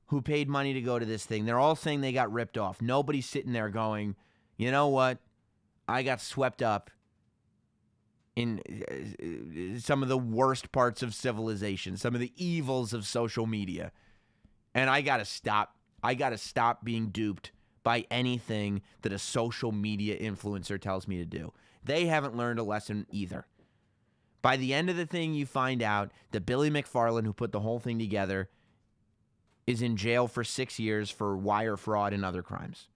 who paid money to go to this thing, they're all saying they got ripped off. Nobody's sitting there going, you know what? I got swept up in some of the worst parts of civilization, some of the evils of social media. And I got to stop. I got to stop being duped by anything that a social media influencer tells me to do. They haven't learned a lesson either. By the end of the thing, you find out that Billy McFarland, who put the whole thing together, is in jail for 6 years for wire fraud and other crimes.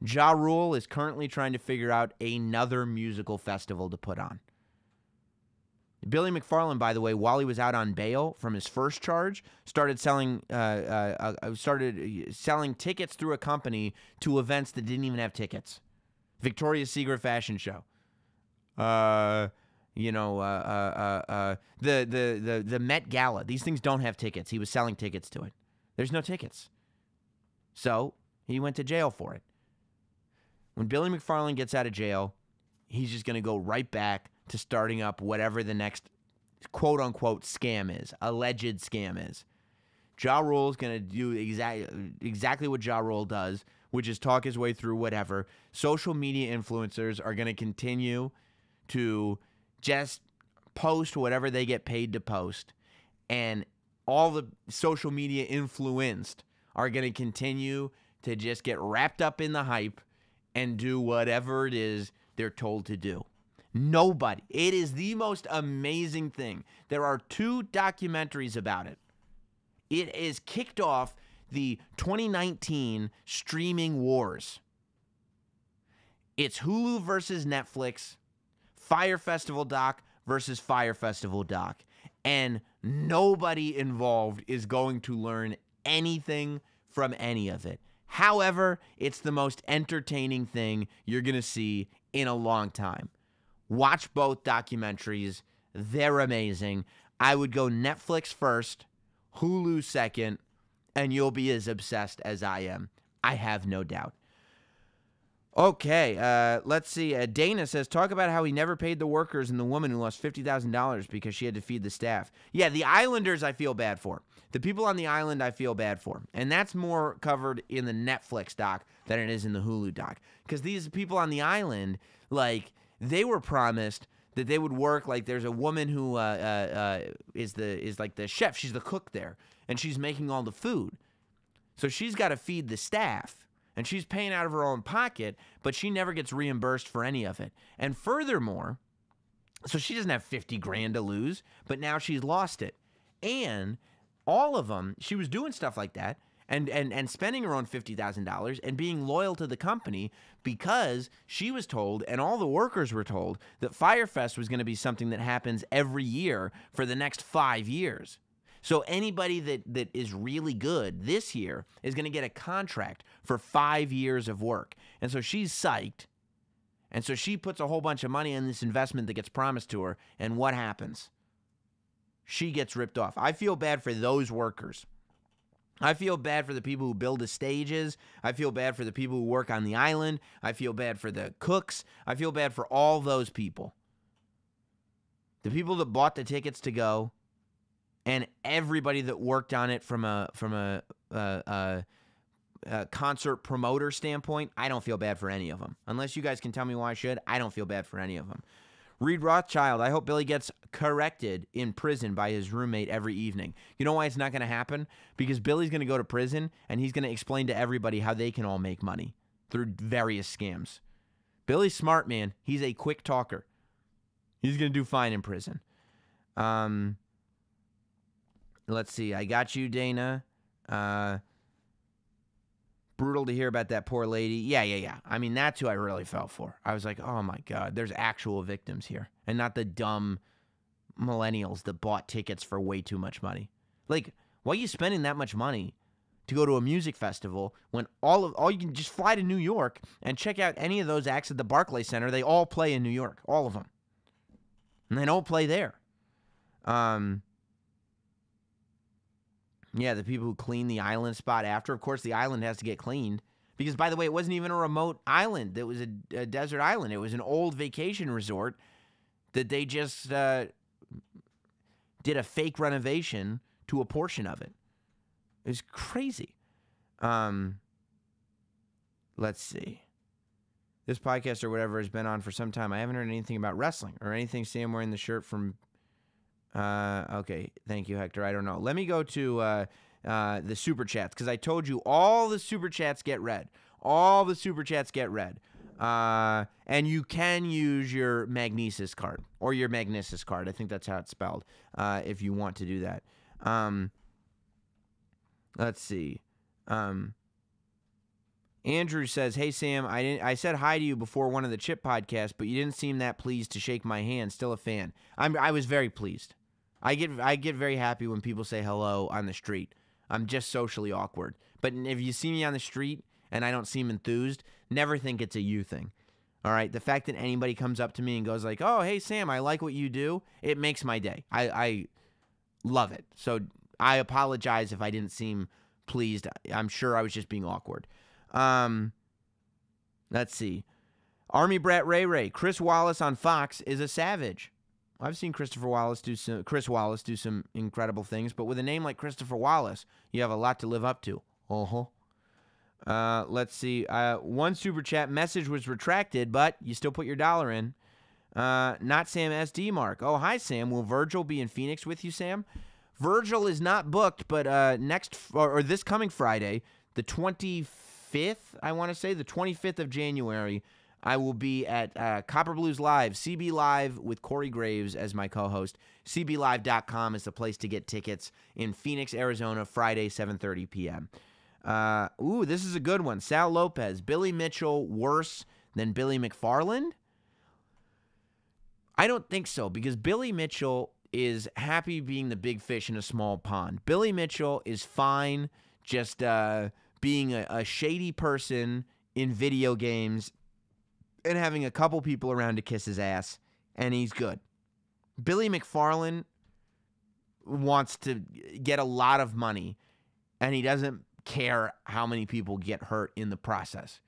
Ja Rule is currently trying to figure out another musical festival to put on. Billy McFarland, by the way, while he was out on bail from his first charge, started selling tickets through a company to events that didn't even have tickets. Victoria's Secret fashion show. The Met Gala. These things don't have tickets. He was selling tickets to it. There's no tickets. So he went to jail for it. When Billy McFarland gets out of jail, he's just going to go right back to starting up whatever the next quote-unquote scam is, alleged scam is. Ja Rule is going to do exactly what Ja Rule does, which is talk his way through whatever. Social media influencers are going to continue to just post whatever they get paid to post. And all the social media influenced are going to continue to just get wrapped up in the hype and do whatever it is they're told to do. Nobody. It is the most amazing thing. There are 2 documentaries about it. It is kicked off the 2019 streaming wars. It's Hulu versus Netflix, Fire Festival doc versus Fire Festival doc. And nobody involved is going to learn anything from any of it. However, it's the most entertaining thing you're going to see in a long time. Watch both documentaries. They're amazing. I would go Netflix first, Hulu second, and you'll be as obsessed as I am. I have no doubt. Okay, let's see. Dana says, talk about how he never paid the workers and the woman who lost $50,000 because she had to feed the staff. Yeah, the Islanders I feel bad for. The people on the island I feel bad for. And that's more covered in the Netflix doc than it is in the Hulu doc. Because these people on the island, like, they were promised that they would work. Like, there's a woman who is like the chef. She's the cook there. And she's making all the food. So she's got to feed the staff. And she's paying out of her own pocket, but she never gets reimbursed for any of it. And furthermore, so she doesn't have 50 grand to lose, but now she's lost it. And all of them, she was doing stuff like that and spending her own $50,000 and being loyal to the company because she was told, and all the workers were told, that Firefest was going to be something that happens every year for the next 5 years. So anybody that is really good this year is going to get a contract for 5 years of work. And so she's psyched. And so she puts a whole bunch of money in this investment that gets promised to her. And what happens? She gets ripped off. I feel bad for those workers. I feel bad for the people who build the stages. I feel bad for the people who work on the island. I feel bad for the cooks. I feel bad for all those people. The people that bought the tickets to go. And everybody that worked on it from a concert promoter standpoint, I don't feel bad for any of them. Unless you guys can tell me why I should, I don't feel bad for any of them. Reed Rothschild, I hope Billy gets corrected in prison by his roommate every evening. You know why it's not going to happen? Because Billy's going to go to prison, and he's going to explain to everybody how they can all make money through various scams. Billy's smart, man. He's a quick talker. He's going to do fine in prison. Let's see. I got you, Dana. Brutal to hear about that poor lady. Yeah. I mean, that's who I really felt for. I was like, oh my God, there's actual victims here, and not the dumb millennials that bought tickets for way too much money. Like, why are you spending that much money to go to a music festival when all you can just fly to New York and check out any of those acts at the Barclays Center? They all play in New York, all of them, and they don't play there. Yeah, the people who clean the island spot after. Of course, the island has to get cleaned because, by the way, it wasn't even a remote island. It was a desert island. It was an old vacation resort that they just did a fake renovation to a portion of it. It was crazy. Let's see. This podcast or whatever has been on for some time. I haven't heard anything about wrestling or anything. Sam wearing the shirt from... okay, thank you, Hector. I don't know. Let me go to the Super Chats, because I told you all the Super Chats get read. All the Super Chats get read. And you can use your Magnesis card, or your Magnesis card. I think that's how it's spelled, if you want to do that. Let's see. Andrew says, "Hey Sam, I said hi to you before one of the Chip podcasts, but you didn't seem that pleased to shake my hand. Still a fan." I was very pleased. I get very happy when people say hello on the street. I'm just socially awkward. But if you see me on the street and I don't seem enthused, never think it's a you thing. All right? The fact that anybody comes up to me and goes like, "Oh, hey Sam, I like what you do," it makes my day. I love it. So I apologize if I didn't seem pleased. I'm sure I was just being awkward. Let's see. Army Brat Ray. Chris Wallace on Fox is a savage. I've seen Chris Wallace do some incredible things, but with a name like Christopher Wallace, you have a lot to live up to. Let's see. One super chat message was retracted, but you still put your $1 in. Not Sam SD Mark. Oh, hi Sam. Will Virgil be in Phoenix with you, Sam? Virgil is not booked, but this coming Friday, the 25th, I want to say, the 25th of January, I will be at Copper Blues Live, CB Live, with Corey Graves as my co-host. CBLive.com is the place to get tickets in Phoenix, Arizona, Friday, 7:30 p.m. This is a good one. Sal Lopez, Billy Mitchell worse than Billy McFarland? I don't think so, because Billy Mitchell is happy being the big fish in a small pond. Billy Mitchell is fine just being a shady person in video games and having a couple people around to kiss his ass, and he's good. Billy McFarland wants to get a lot of money, and he doesn't care how many people get hurt in the process.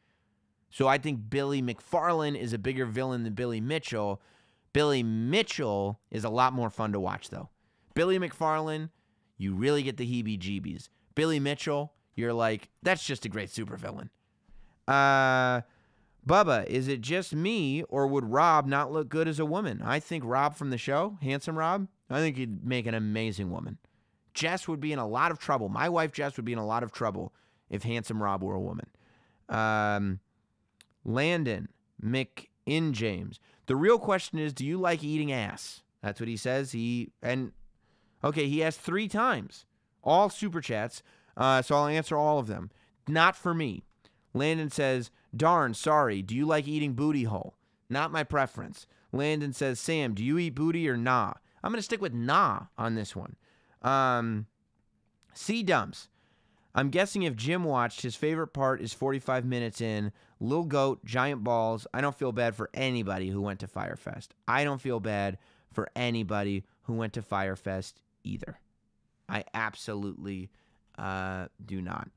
So I think Billy McFarland is a bigger villain than Billy Mitchell. Billy Mitchell is a lot more fun to watch, though. Billy McFarland, you really get the heebie-jeebies. Billy Mitchell, you're like, that's just a great supervillain. Bubba, is it just me, or would Rob not look good as a woman? I think Rob from the show, Handsome Rob, I think he'd make an amazing woman. Jess would be in a lot of trouble. My wife, Jess, would be in a lot of trouble if Handsome Rob were a woman. Landon McInjames. The real question is, do you like eating ass? That's what he says. He asked 3 times. All super chats, so I'll answer all of them. Not for me. Landon says, darn, sorry, do you like eating booty hole? Not my preference. Landon says, Sam, do you eat booty or nah? I'm going to stick with nah on this one. C-Dumps. I'm guessing if Jim watched, his favorite part is 45 minutes in. Lil Goat, giant balls. I don't feel bad for anybody who went to Firefest. I don't feel bad for anybody who went to Firefest either. I absolutely do not.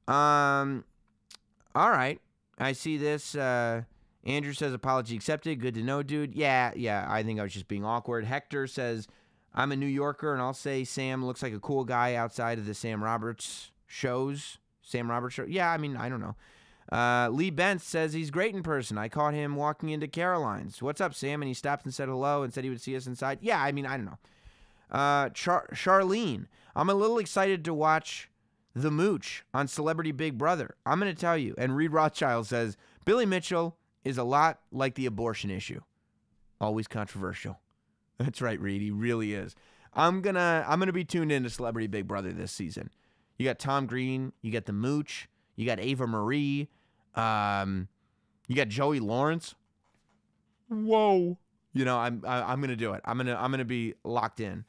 All right. I see this. Andrew says, apology accepted. Good to know, dude. Yeah. I think I was just being awkward. Hector says, I'm a New Yorker, and I'll say Sam looks like a cool guy outside of the Sam Roberts shows. Sam Roberts show. Yeah, I mean, I don't know. Lee Bentz says he's great in person. I caught him walking into Caroline's. What's up, Sam? And he stopped and said hello and said he would see us inside. Yeah, I mean, I don't know. Charlene, I'm a little excited to watch The Mooch on Celebrity Big Brother. I'm going to tell you. And Reed Rothschild says, Billy Mitchell is a lot like the abortion issue. Always controversial. That's right, Reed. He really is. I'm gonna be tuned into Celebrity Big Brother this season. You got Tom Green. You got The Mooch. You got Ava Marie. You got Joey Lawrence. Whoa. You know, I'm gonna do it. I'm gonna be locked in.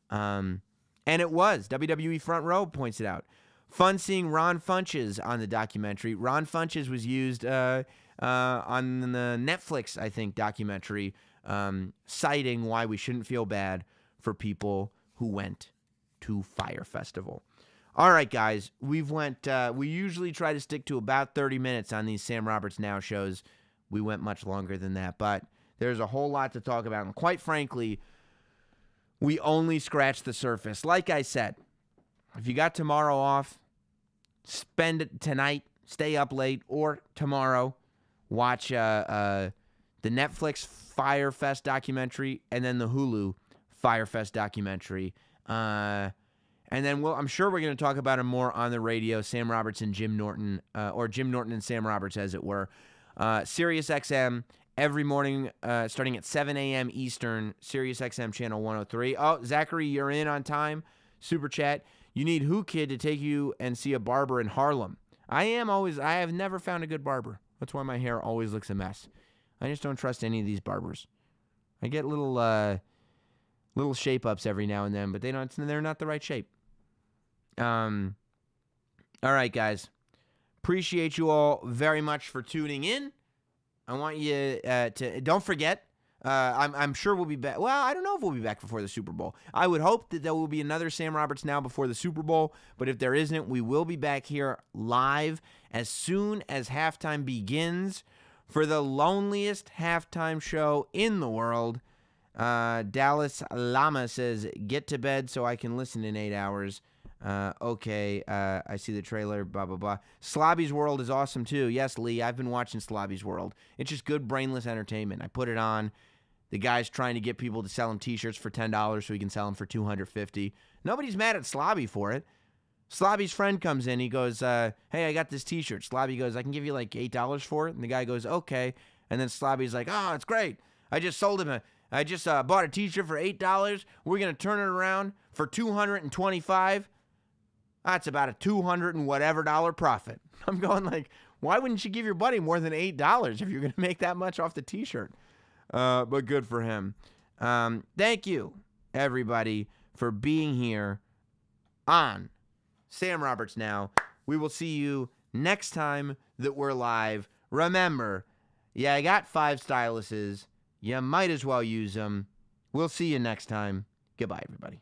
And it was WWE Front Row points it out. Fun seeing Ron Funches on the documentary. Ron Funches was used on the Netflix, I think, documentary, citing why we shouldn't feel bad for people who went to Fyre Festival. All right, guys, we usually try to stick to about 30 minutes on these Sam Roberts Now shows. We went much longer than that, but there's a whole lot to talk about. And quite frankly, we only scratched the surface. Like I said, if you got tomorrow off, spend it tonight, stay up late, or tomorrow, watch the Netflix Fyre Fest documentary and then the Hulu Fyre Fest documentary. And then I'm sure we're going to talk about it more on the radio, Sam Roberts and Jim Norton, or Jim Norton and Sam Roberts, as it were. Sirius XM every morning, starting at 7 a.m. Eastern, Sirius XM channel 103. Oh, Zachary, you're in on time. Super chat. You need Who Kid to take you and see a barber in Harlem. I have never found a good barber. That's why my hair always looks a mess. I just don't trust any of these barbers. I get little shape-ups every now and then, but they're not the right shape. All right, guys. Appreciate you all very much for tuning in. I want you to don't forget. I'm sure we'll be back. Well, I don't know if we'll be back before the Super Bowl. I would hope that there will be another Sam Roberts Now before the Super Bowl. But if there isn't, we will be back here live as soon as halftime begins for the loneliest halftime show in the world. Dallas Lama says, "Get to bed so I can listen in 8 hours." Okay, I see the trailer, blah, blah, blah. Slobby's World is awesome, too. Yes, Lee, I've been watching Slobby's World. It's just good, brainless entertainment. I put it on. The guy's trying to get people to sell him T-shirts for $10 so he can sell them for $250. Nobody's mad at Slobby for it. Slobby's friend comes in. He goes, hey, I got this T-shirt. Slobby goes, I can give you like $8 for it. And the guy goes, okay. And then Slobby's like, oh, it's great. I just sold him I just bought a T-shirt for $8. We're going to turn it around for $225. That's about a $200 and whatever profit. I'm going like, why wouldn't you give your buddy more than $8 if you're going to make that much off the T-shirt? But good for him. Thank you, everybody, for being here on Sam Roberts Now. We will see you next time that we're live. Remember, I got 5 styluses. You might as well use them. We'll see you next time. Goodbye, everybody.